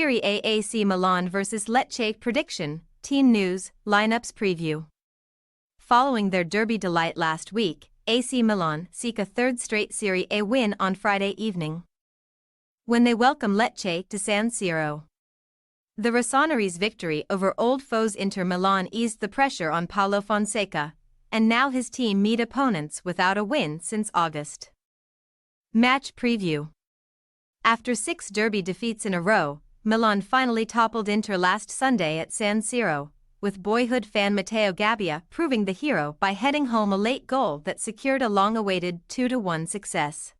Serie A AC Milan vs Lecce prediction, team news, lineups preview. Following their derby delight last week, AC Milan seek a third straight Serie A win on Friday evening, when they welcome Lecce to San Siro. The Rossoneri's victory over old foes Inter Milan eased the pressure on Paulo Fonseca, and now his team meet opponents without a win since August. Match preview. After 6 derby defeats in a row, Milan finally toppled Inter last Sunday at San Siro, with boyhood fan Matteo Gabbia proving the hero by heading home a late goal that secured a long-awaited 2-1 success.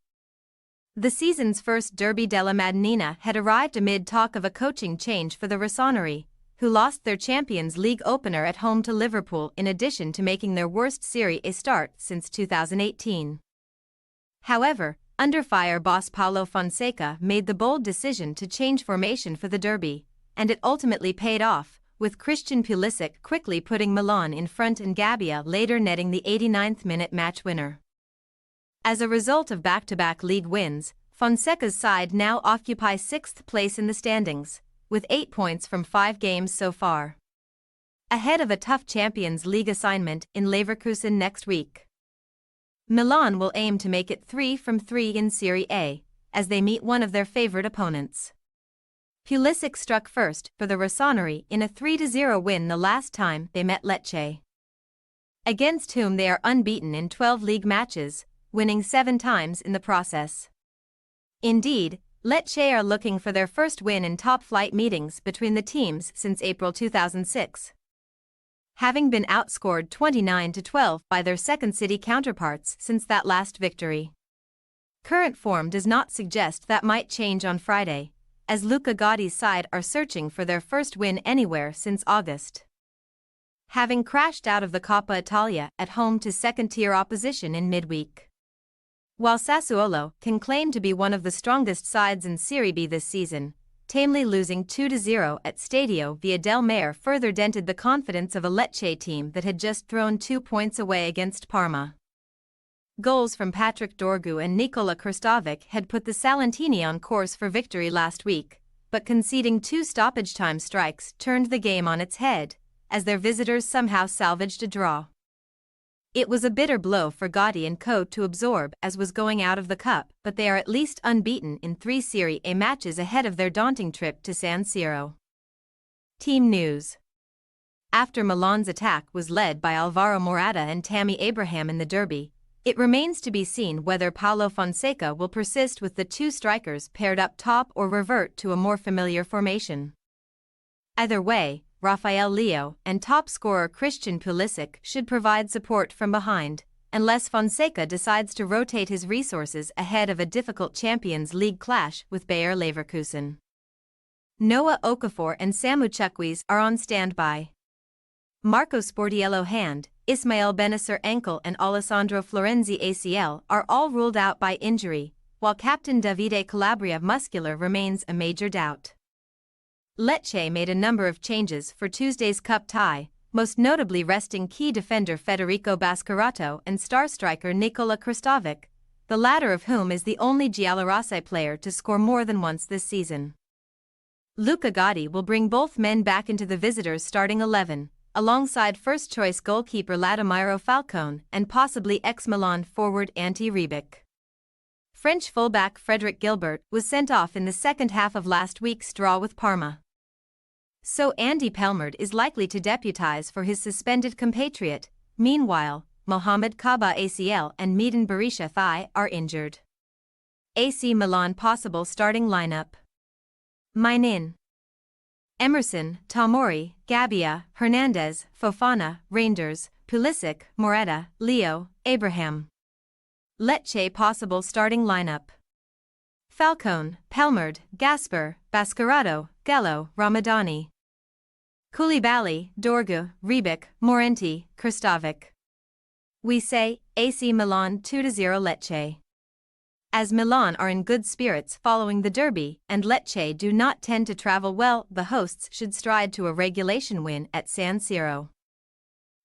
The season's first Derby della Madonnina had arrived amid talk of a coaching change for the Rossoneri, who lost their Champions League opener at home to Liverpool in addition to making their worst Serie A start since 2018. However, under fire boss Paulo Fonseca made the bold decision to change formation for the derby, and it ultimately paid off, with Christian Pulisic quickly putting Milan in front and Gabbia later netting the 89th-minute match winner. As a result of back-to-back league wins, Fonseca's side now occupies 6th place in the standings, with 8 points from 5 games so far, ahead of a tough Champions League assignment in Leverkusen next week. Milan will aim to make it 3 from 3 in Serie A, as they meet one of their favorite opponents. Pulisic struck first for the Rossoneri in a 3-0 win the last time they met Lecce, against whom they are unbeaten in 12 league matches, winning 7 times in the process. Indeed, Lecce are looking for their first win in top-flight meetings between the teams since April 2006. Having been outscored 29-12 by their second city counterparts since that last victory. Current form does not suggest that might change on Friday, as Luca Gotti's side are searching for their first win anywhere since August, having crashed out of the Coppa Italia at home to second-tier opposition in midweek. While Sassuolo can claim to be one of the strongest sides in Serie B this season, tamely losing 2-0 at Stadio Via del Mare further dented the confidence of a Lecce team that had just thrown 2 points away against Parma. Goals from Patrick Dorgu and Nikola Krstovic had put the Salentini on course for victory last week, but conceding 2 stoppage-time strikes turned the game on its head, as their visitors somehow salvaged a draw. It was a bitter blow for Gotti and co to absorb as was going out of the cup, but they are at least unbeaten in 3 Serie A matches ahead of their daunting trip to San Siro. Team news. After Milan's attack was led by Alvaro Morata and Tammy Abraham in the derby, it remains to be seen whether Paulo Fonseca will persist with the 2 strikers paired up top or revert to a more familiar formation. Either way, Rafael Leo and top scorer Christian Pulisic should provide support from behind, unless Fonseca decides to rotate his resources ahead of a difficult Champions League clash with Bayer Leverkusen. Noah Okafor and Samu Chukwueze are on standby. Marco Sportiello hand, Ismael Benacer ankle and Alessandro Florenzi ACL are all ruled out by injury, while captain Davide Calabria muscular remains a major doubt. Lecce made a number of changes for Tuesday's cup tie, most notably resting key defender Federico Bascarato and star striker Nikola Krstovic, the latter of whom is the only giallorosse player to score more than once this season. Luca Gotti will bring both men back into the visitors' starting 11, alongside first-choice goalkeeper Ladomiro Falcone and possibly ex-Milan forward Ante Rebic. French fullback Frederic Gilbert was sent off in the second half of last week's draw with Parma, so Andy Pelmard is likely to deputize for his suspended compatriot. Meanwhile, Mohamed Kaba ACL and Medan Berisha thigh are injured. AC Milan possible starting lineup: Mainin, Emerson, Tomori, Gabbia, Hernandez, Fofana, Reinders, Pulisic, Morata, Leo, Abraham. Lecce possible starting lineup: Falcone, Pelmard, Gasper, Bascarato, Gello, Ramadani, Koulibaly, Dorgu, Rebic, Morenti, Krstovic. We say, AC Milan 2-0 Lecce. As Milan are in good spirits following the derby and Lecce do not tend to travel well, the hosts should stride to a regulation win at San Siro.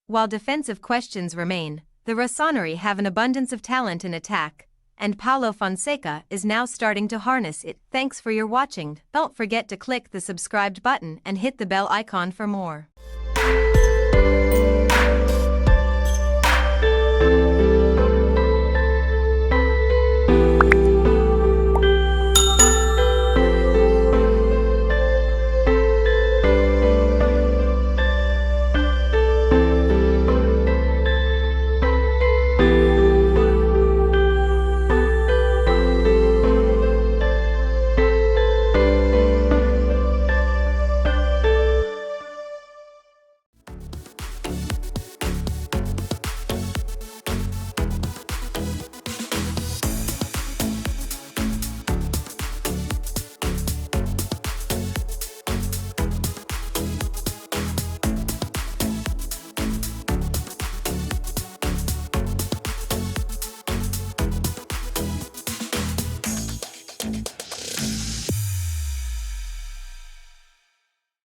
While defensive questions remain, the Rossoneri have an abundance of talent in attack, and Paulo Fonseca is now starting to harness it. Thanks for your watching. Don't forget to click the subscribed button and hit the bell icon for more.